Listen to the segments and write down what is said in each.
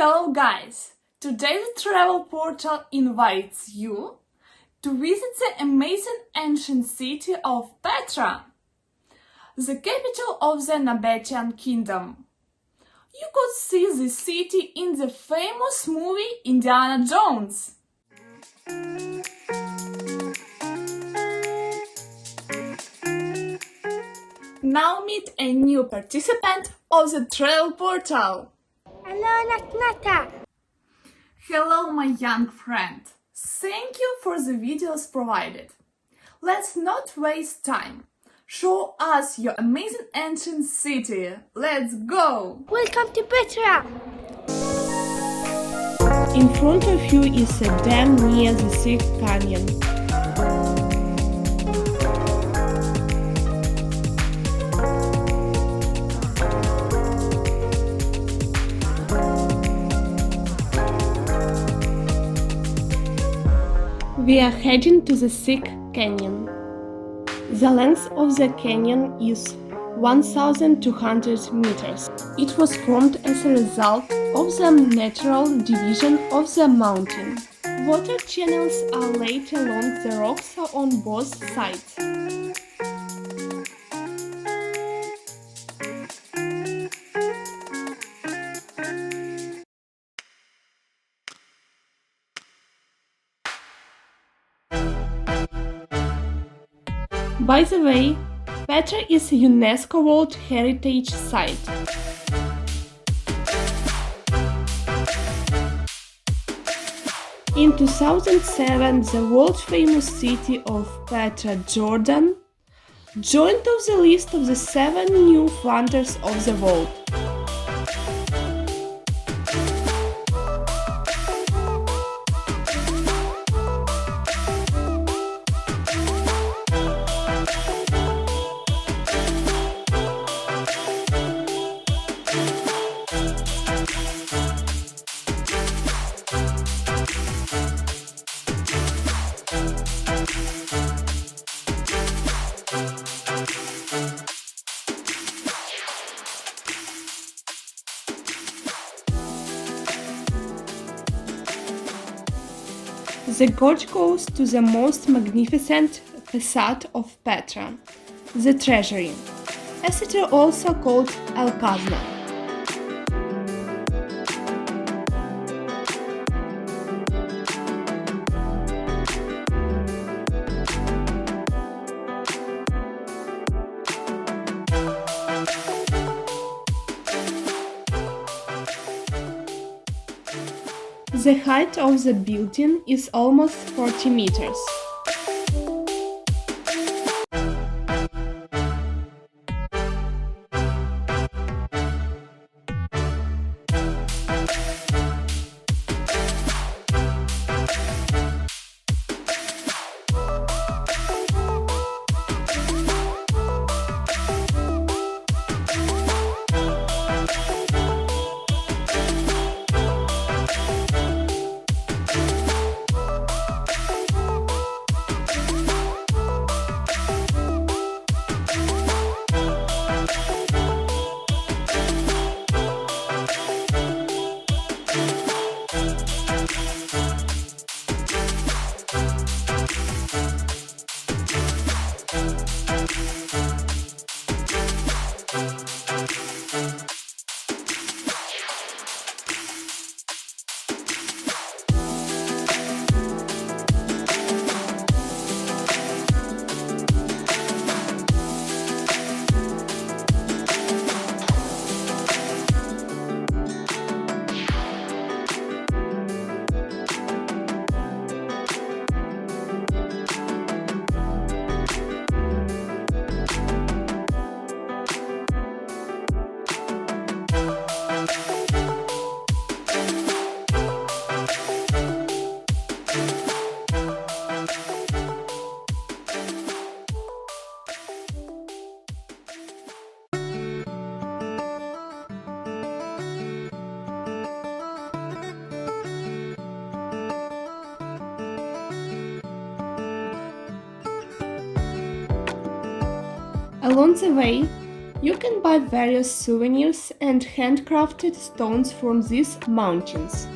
Hello guys! Today the travel portal invites you to visit the amazing ancient city of Petra, the capital of the Nabatean kingdom. You could see this city in the famous movie Indiana Jones. Now meet a new participant of the travel portal. Hello, Nata. Hello, my young friend. Thank you for the videos provided. Let's not waste time. Show us your amazing ancient city. Let's go! Welcome to Petra. In front of you is a dam near the Sixth Canyon. We are heading to the Sixth Canyon. The length of the canyon is 1,200 meters. It was formed as a result of the natural division of the mountain. Water channels are laid along the rocks on both sides. By the way, Petra is a UNESCO World Heritage Site. In 2007, the world-famous city of Petra, Jordan, joined to the list of the 7 new wonders of the world. The gorge goes to the most magnificent facade of Petra, the treasury, as it is also called El Kazna. The height of the building is almost 40 meters. Along the way, You can buy various souvenirs and handcrafted stones from these mountains.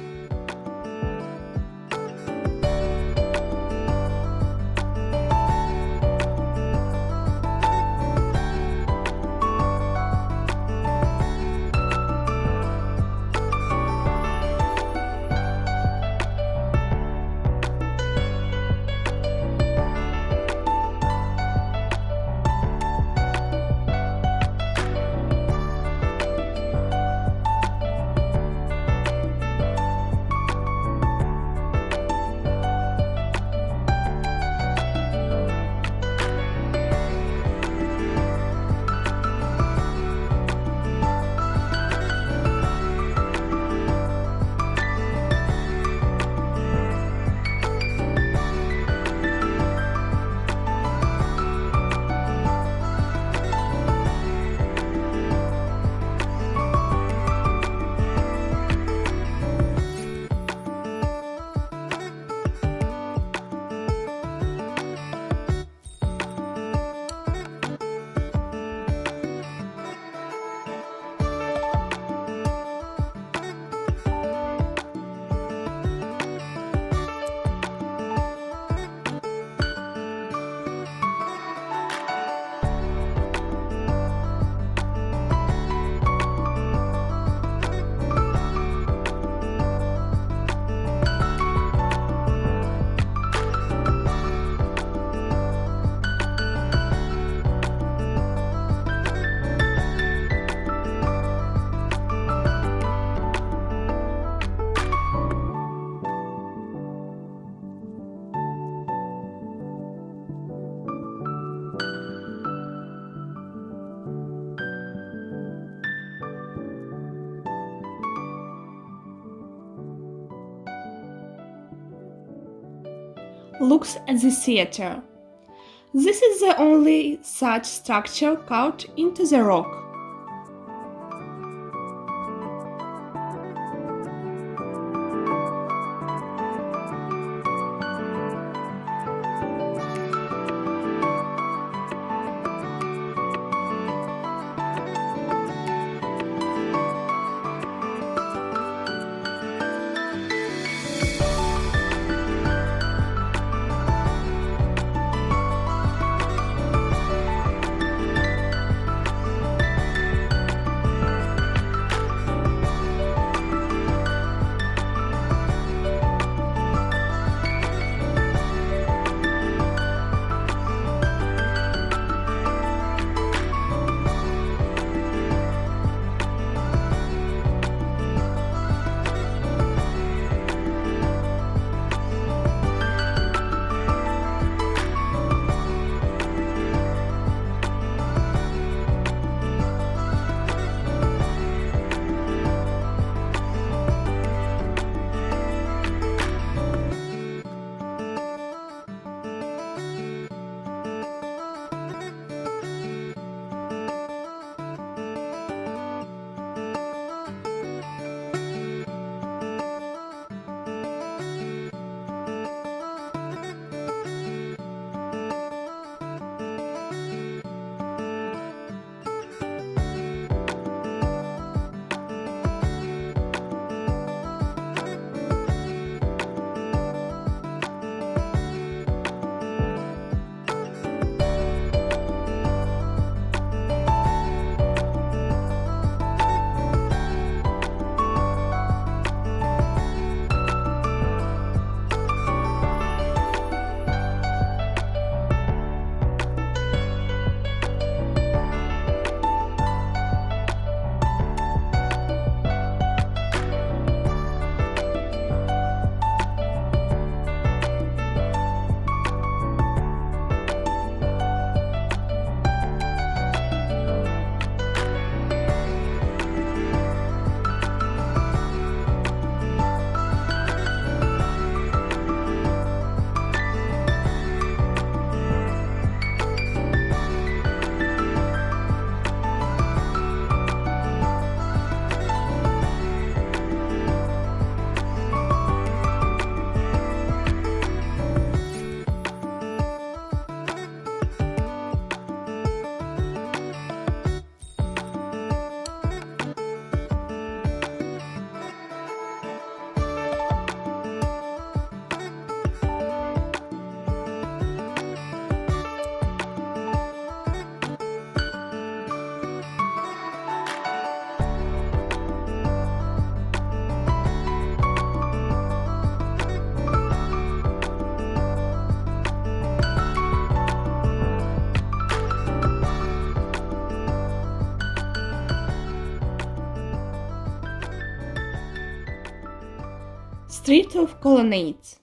Looks at the theater. This is the only such structure carved into the rock. Street of Colonnades,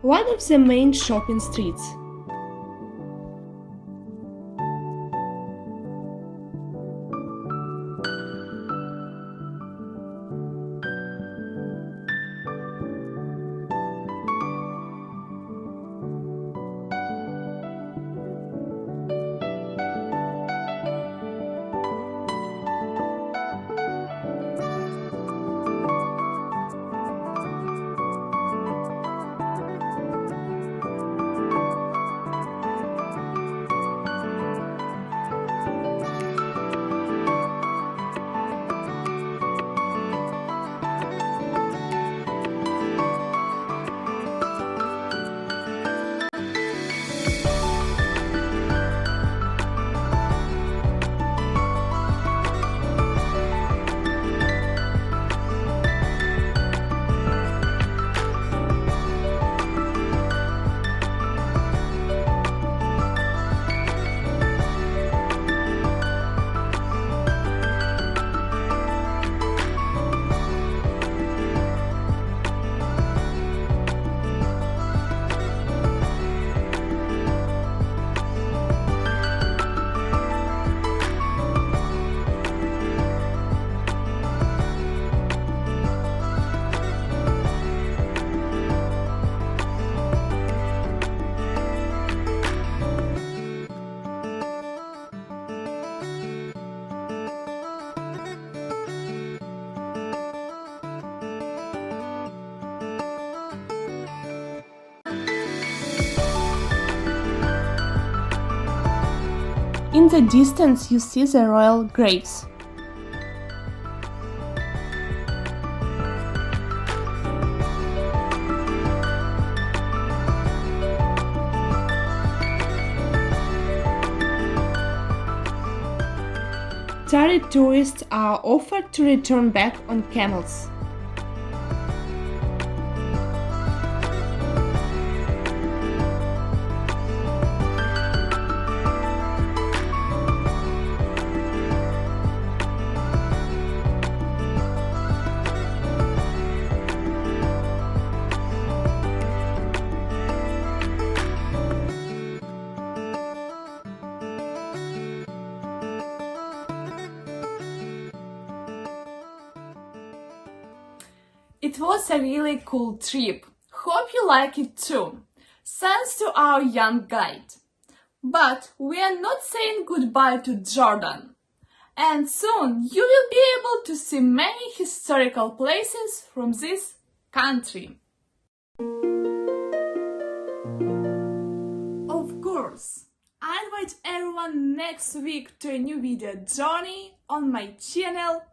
one of the main shopping streets. In the distance you see the royal graves. Tired tourists are offered to return back on camels. It was a really cool trip. Hope you like it too. Thanks to our young guide. But we are not saying goodbye to Jordan. And soon you will be able to see many historical places from this country. Of course, I invite everyone next week to a new video journey on my channel,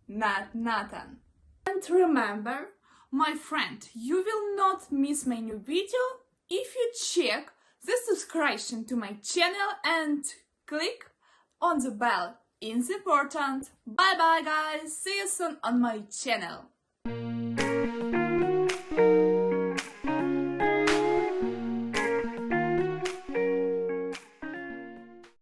Not Nathan. And remember, my friend, you will not miss my new video if you check the subscription to my channel and click on the bell. It's important. Bye bye guys, see you soon on my channel.